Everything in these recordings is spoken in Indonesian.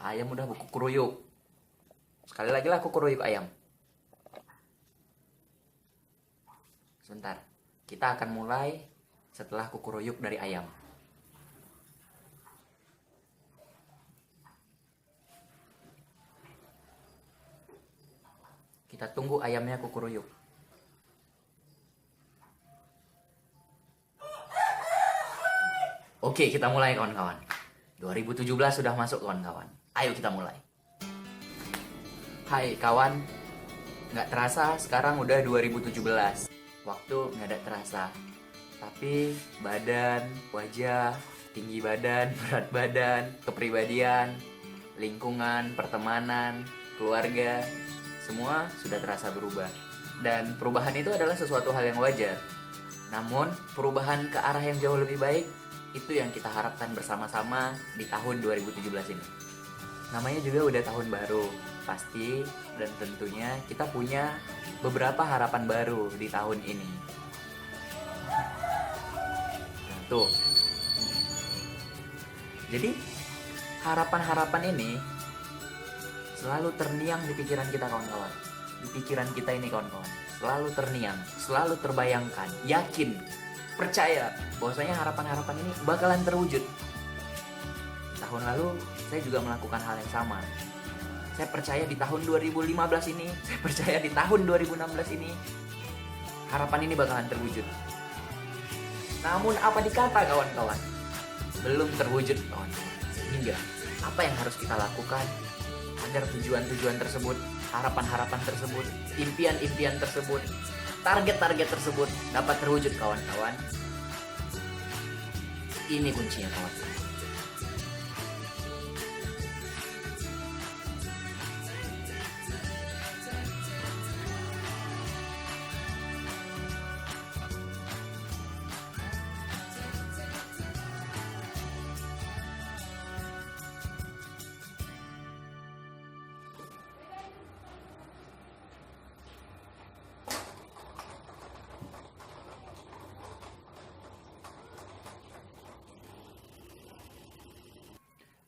Ayam udah buku keruyuk. Sekali lagi lah kuku keruyuk ayam. Sebentar. Kita akan mulai setelah kuku keruyuk dari ayam. Kita tunggu ayamnya kuku keruyuk. Oke, kita mulai kawan-kawan. 2017 sudah masuk kawan-kawan. Ayo kita mulai. Hai kawan, nggak terasa sekarang udah 2017. Waktu nggak ada terasa. Tapi badan, wajah, tinggi badan, berat badan, kepribadian, lingkungan, pertemanan, keluarga, semua sudah terasa berubah. Dan perubahan itu adalah sesuatu hal yang wajar. Namun, perubahan ke arah yang jauh lebih baik itu yang kita harapkan bersama-sama di tahun 2017 ini. Namanya juga udah tahun baru, pasti dan tentunya kita punya beberapa harapan baru di tahun ini. Nah, tuh. Jadi, harapan-harapan ini selalu terngiang di pikiran kita kawan-kawan. Di pikiran kita ini kawan-kawan. Selalu terngiang, selalu terbayangkan, yakin, percaya bahwasanya harapan-harapan ini bakalan terwujud. Tahun lalu saya juga melakukan hal yang sama. Saya percaya di tahun 2015 ini, saya percaya di tahun 2016 ini harapan ini bakalan terwujud. Namun apa dikata kawan-kawan? Belum terwujud kawan-kawan. Sehingga apa yang harus kita lakukan agar tujuan-tujuan tersebut, harapan-harapan tersebut, impian-impian tersebut, target-target tersebut dapat terwujud kawan-kawan. Ini kuncinya kawan-kawan.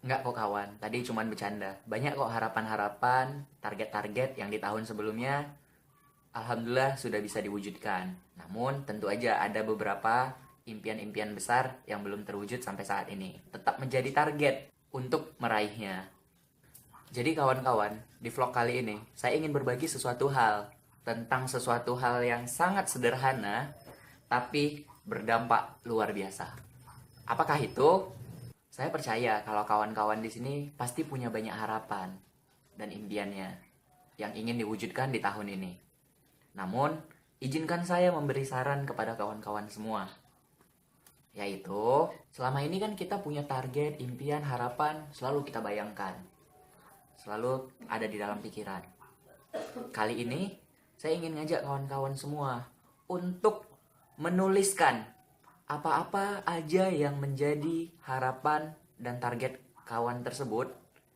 Enggak kok kawan, tadi cuman bercanda. Banyak kok harapan-harapan, target-target yang di tahun sebelumnya alhamdulillah sudah bisa diwujudkan. Namun tentu aja ada beberapa impian-impian besar yang belum terwujud sampai saat ini. Tetap menjadi target untuk meraihnya. Jadi kawan-kawan, di vlog kali ini saya ingin berbagi sesuatu hal tentang sesuatu hal yang sangat sederhana tapi berdampak luar biasa. Apakah itu? Saya percaya kalau kawan-kawan di sini pasti punya banyak harapan dan impiannya yang ingin diwujudkan di tahun ini. Namun, izinkan saya memberi saran kepada kawan-kawan semua. Yaitu, selama ini kan kita punya target, impian, harapan selalu kita bayangkan. Selalu ada di dalam pikiran. Kali ini, saya ingin ngajak kawan-kawan semua untuk menuliskan apa-apa aja yang menjadi harapan dan target kawan tersebut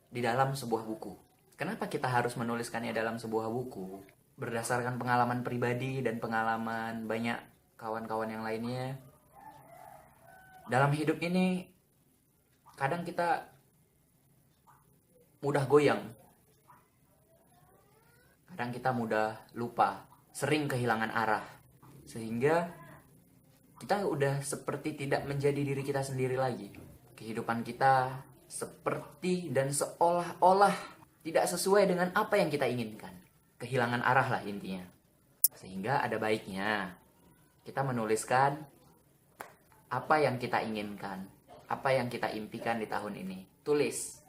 di dalam sebuah buku. Kenapa kita harus menuliskannya dalam sebuah buku? Berdasarkan pengalaman pribadi dan pengalaman banyak kawan-kawan yang lainnya. Dalam hidup ini, kadang kita mudah goyang. Kadang kita mudah lupa, sering kehilangan arah. Sehingga kita udah seperti tidak menjadi diri kita sendiri lagi. Kehidupan kita seperti dan seolah-olah tidak sesuai dengan apa yang kita inginkan. Kehilangan arah lah intinya. Sehingga ada baiknya kita menuliskan apa yang kita inginkan, apa yang kita impikan di tahun ini. Tulis.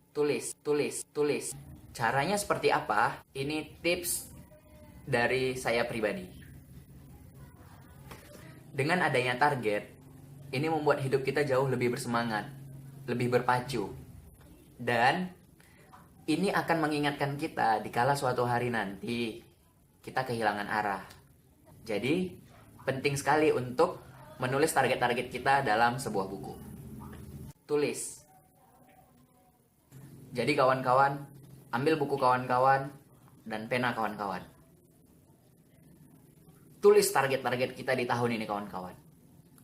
Tulis, tulis, tulis. Caranya seperti apa? Ini tips dari saya pribadi. Dengan adanya target, ini membuat hidup kita jauh lebih bersemangat, lebih berpacu. Dan ini akan mengingatkan kita dikala suatu hari nanti kita kehilangan arah. Jadi, penting sekali untuk menulis target-target kita dalam sebuah buku. Tulis. Jadi kawan-kawan, ambil buku kawan-kawan dan pena kawan-kawan. Tulis target-target kita di tahun ini kawan-kawan.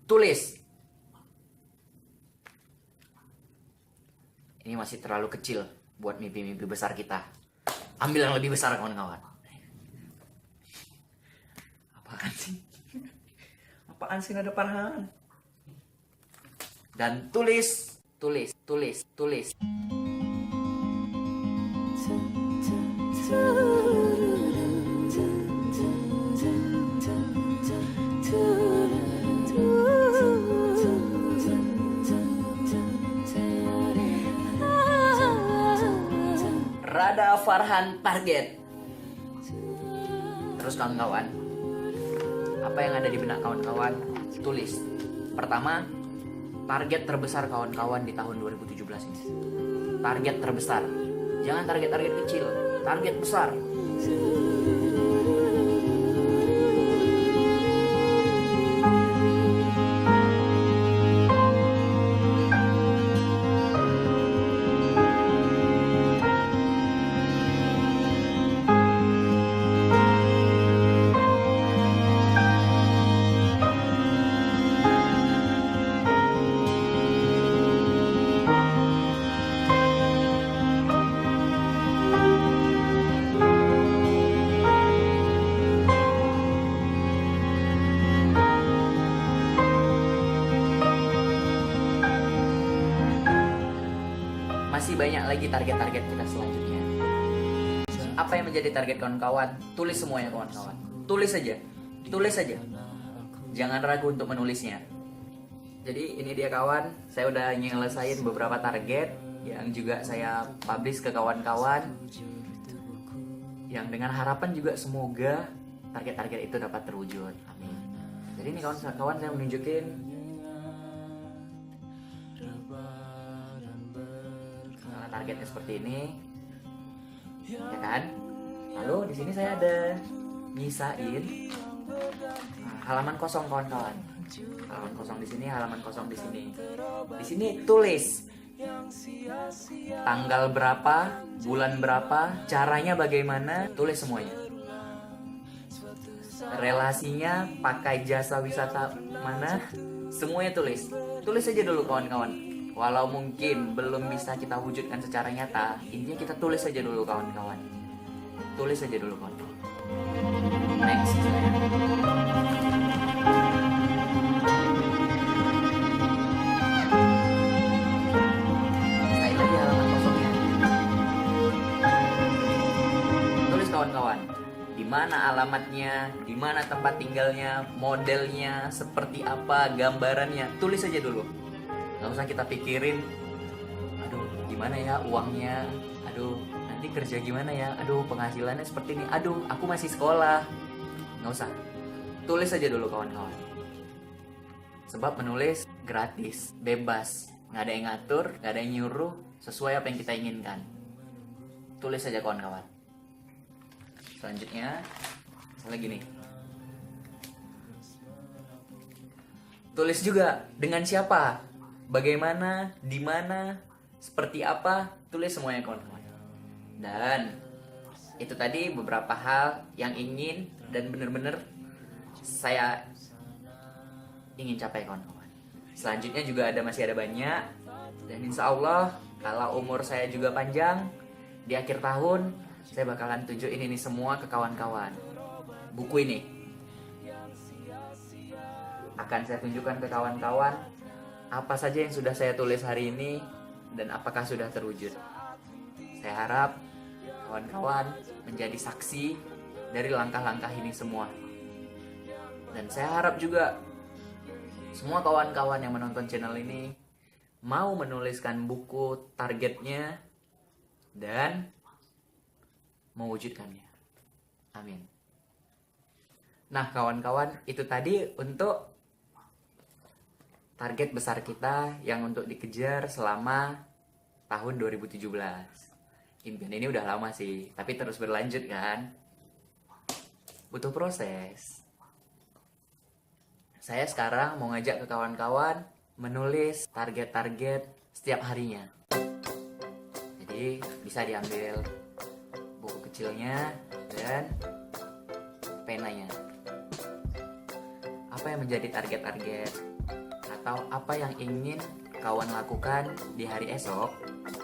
Tulis. Ini masih terlalu kecil buat mimpi-mimpi besar kita. Ambil yang lebih besar kawan-kawan. Apaan sih? Apaan sih nada Farhan? Dan tulis. Rada Farhan target. Terus kawan-kawan, apa yang ada di benak kawan-kawan? Tulis. Pertama, target terbesar kawan-kawan di tahun 2017 ini. Target terbesar. Jangan target-target kecil, target besar. Masih banyak lagi target-target kita selanjutnya. Apa yang menjadi target kawan-kawan? Tulis semuanya kawan-kawan. Tulis saja. Jangan ragu untuk menulisnya. Jadi ini dia kawan, saya udah nyelesain beberapa target yang juga saya publish ke kawan-kawan. Yang dengan harapan juga semoga target-target itu dapat terwujud. Amin. Jadi ini kawan-kawan saya menunjukin targetnya seperti ini, ya kan? Lalu di sini saya ada nyisain halaman kosong kawan-kawan. Halaman kosong di sini, halaman kosong di sini. Di sini tulis tanggal berapa, bulan berapa, caranya bagaimana, tulis semuanya. Relasinya pakai jasa wisata mana, semuanya tulis. Tulis aja dulu kawan-kawan. Walau mungkin belum bisa kita wujudkan secara nyata, intinya kita tulis saja dulu kawan-kawan. Tulis saja dulu kawan-kawan. Next. Sekali lagi halaman kosongnya. Tulis kawan-kawan. Di mana alamatnya, di mana tempat tinggalnya, modelnya, seperti apa, gambarannya. Tulis saja dulu. Gak usah kita pikirin, aduh gimana ya uangnya, aduh nanti kerja gimana ya, aduh penghasilannya seperti ini, aduh aku masih sekolah. Gak usah, tulis aja dulu kawan-kawan. Sebab menulis gratis, bebas, gak ada yang ngatur, gak ada yang nyuruh, sesuai apa yang kita inginkan. Tulis aja kawan-kawan. Selanjutnya, lagi nih, tulis juga dengan siapa, bagaimana, di mana, seperti apa, tulis semuanya kawan-kawan. Dan itu tadi beberapa hal yang ingin dan benar-benar saya ingin capai kawan-kawan. Selanjutnya juga masih ada banyak. Dan insya Allah kalau umur saya juga panjang, di akhir tahun saya bakalan tunjukin ini semua ke kawan-kawan. Buku ini akan saya tunjukkan ke kawan-kawan apa saja yang sudah saya tulis hari ini dan apakah sudah terwujud. Saya harap kawan-kawan menjadi saksi dari langkah-langkah ini semua. Dan saya harap juga semua kawan-kawan yang menonton channel ini mau menuliskan buku targetnya dan mewujudkannya. Amin. Nah kawan-kawan, itu tadi untuk target besar kita yang untuk dikejar selama tahun 2017. Impian ini udah lama sih, tapi terus berlanjut kan. Butuh proses. Saya sekarang mau ngajak ke kawan-kawan menulis target-target setiap harinya. Jadi bisa diambil buku kecilnya dan penanya. Apa yang menjadi target-target atau apa yang ingin kawan lakukan di hari esok,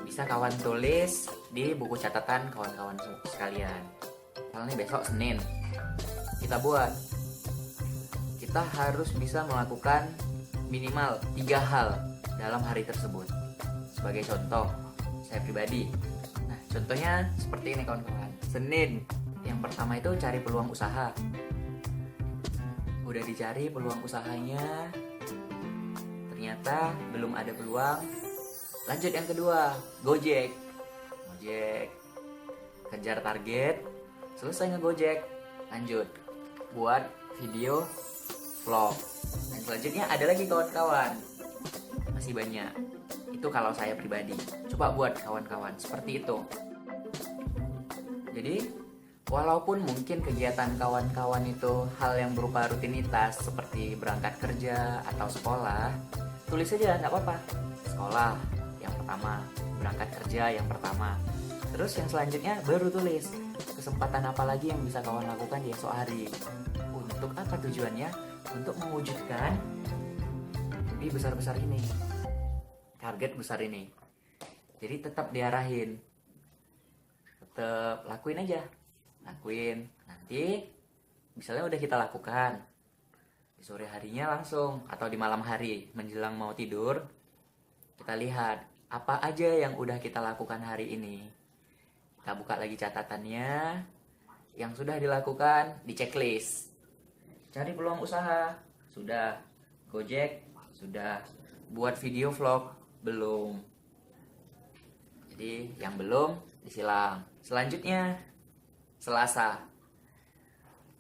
bisa kawan tulis di buku catatan kawan-kawan sekalian. Misalnya besok Senin, kita buat, kita harus bisa melakukan minimal 3 hal dalam hari tersebut. Sebagai contoh, saya pribadi. Nah, contohnya seperti ini kawan-kawan. Senin, yang pertama itu cari peluang usaha. Udah dicari peluang usahanya, ternyata belum ada peluang. Lanjut yang kedua, Gojek. Kejar target, selesai ngegojek, lanjut buat video vlog. Dan selanjutnya ada lagi kawan-kawan, masih banyak. Itu kalau saya pribadi. Coba buat kawan-kawan seperti itu. Jadi walaupun mungkin kegiatan kawan-kawan itu hal yang berupa rutinitas seperti berangkat kerja atau sekolah, tulis aja nggak apa-apa. Sekolah yang pertama, berangkat kerja yang pertama. Terus yang selanjutnya baru tulis kesempatan apa lagi yang bisa kawan lakukan di esok hari. Untuk apa tujuannya? Untuk mewujudkan mimpi besar-besar ini, target besar ini. Jadi tetap diarahin, tetap lakuin aja, lakuin. Nanti misalnya udah kita lakukan di sore harinya langsung, atau di malam hari menjelang mau tidur, kita lihat apa aja yang udah kita lakukan hari ini. Kita buka lagi catatannya, yang sudah dilakukan di checklist. Cari peluang usaha, sudah. Gojek, sudah. Buat video vlog, belum. Jadi yang belum disilang. Selanjutnya Selasa,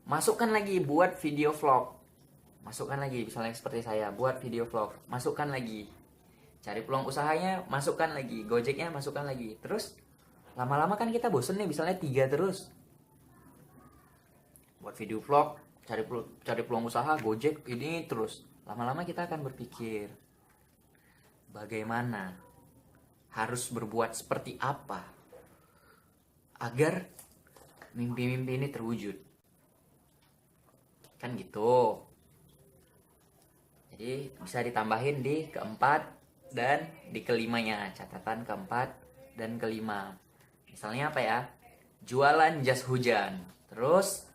masukkan lagi buat video vlog. Masukkan lagi, misalnya seperti saya, buat video vlog, masukkan lagi. Cari peluang usahanya, masukkan lagi. Gojeknya, masukkan lagi. Terus lama-lama kan kita bosen nih, misalnya 3 terus. Buat video vlog, cari peluang usaha, Gojek, ini terus. Lama-lama kita akan berpikir, bagaimana, harus berbuat seperti apa agar mimpi-mimpi ini terwujud. Kan gitu. Jadi bisa ditambahin di keempat dan di kelimanya, catatan keempat dan kelima. Misalnya apa ya? Jualan jas hujan. Terus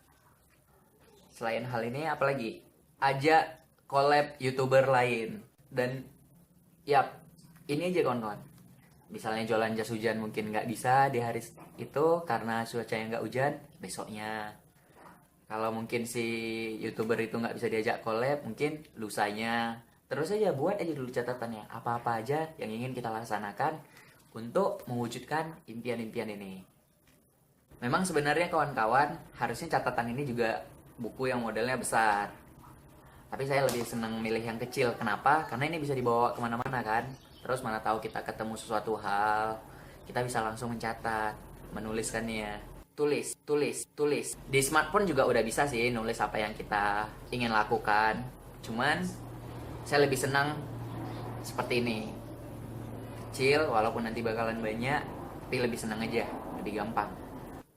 selain hal ini apa lagi? Ajak collab YouTuber lain. Dan yap, ini aja kawan-kawan. Misalnya jualan jas hujan mungkin nggak bisa di hari itu karena cuacanya nggak hujan, besoknya. Kalau mungkin si YouTuber itu nggak bisa diajak collab, mungkin lusanya. Terus aja buat aja dulu catatannya, apa-apa aja yang ingin kita laksanakan untuk mewujudkan impian-impian ini. Memang sebenarnya kawan-kawan, harusnya catatan ini juga buku yang modelnya besar. Tapi saya lebih senang milih yang kecil. Kenapa? Karena ini bisa dibawa kemana-mana kan. Terus mana tahu kita ketemu sesuatu hal, kita bisa langsung mencatat, menuliskannya. Tulis. Di smartphone juga udah bisa sih nulis apa yang kita ingin lakukan. Cuman saya lebih senang seperti ini. Kecil, walaupun nanti bakalan banyak, tapi lebih senang aja, lebih gampang.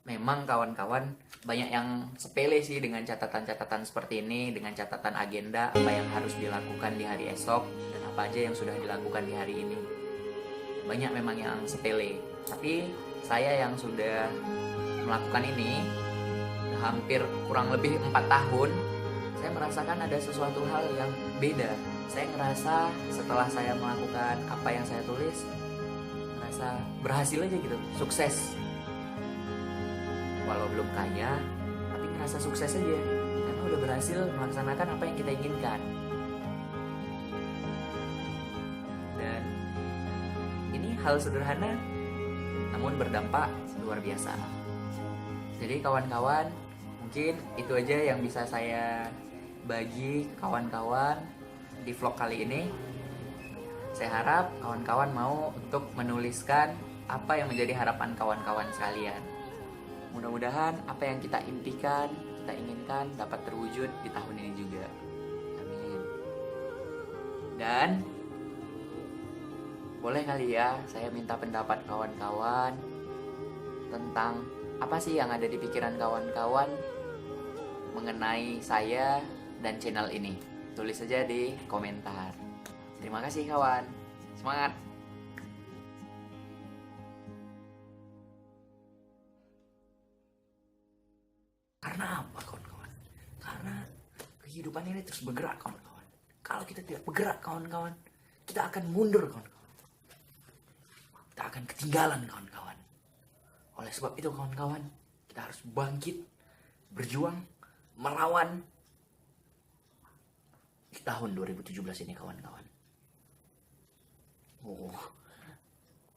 Memang kawan-kawan banyak yang sepele sih dengan catatan-catatan seperti ini, dengan catatan agenda apa yang harus dilakukan di hari esok dan apa aja yang sudah dilakukan di hari ini. Banyak memang yang sepele, tapi saya yang sudah melakukan ini hampir kurang lebih 4 tahun, saya merasakan ada sesuatu hal yang beda. Saya ngerasa setelah saya melakukan apa yang saya tulis, ngerasa berhasil aja gitu, sukses. Walau belum kaya, tapi ngerasa sukses aja karena udah berhasil melaksanakan apa yang kita inginkan. Dan ini hal sederhana namun berdampak luar biasa. Jadi kawan-kawan, mungkin itu aja yang bisa saya bagi kawan-kawan di vlog kali ini. Saya harap kawan-kawan mau untuk menuliskan apa yang menjadi harapan kawan-kawan sekalian. Mudah-mudahan apa yang kita impikan, kita inginkan dapat terwujud di tahun ini juga. Amin. Dan boleh kali ya saya minta pendapat kawan-kawan tentang apa sih yang ada di pikiran kawan-kawan mengenai saya dan channel ini. Tulis saja di komentar. Terima kasih kawan. Semangat. Karena apa kawan-kawan? Karena kehidupan ini terus bergerak kawan-kawan. Kalau kita tidak bergerak kawan-kawan, kita akan mundur kawan-kawan. Kita akan ketinggalan kawan-kawan. Oleh sebab itu kawan-kawan, kita harus bangkit, berjuang, melawan di tahun 2017 ini kawan-kawan. Oh,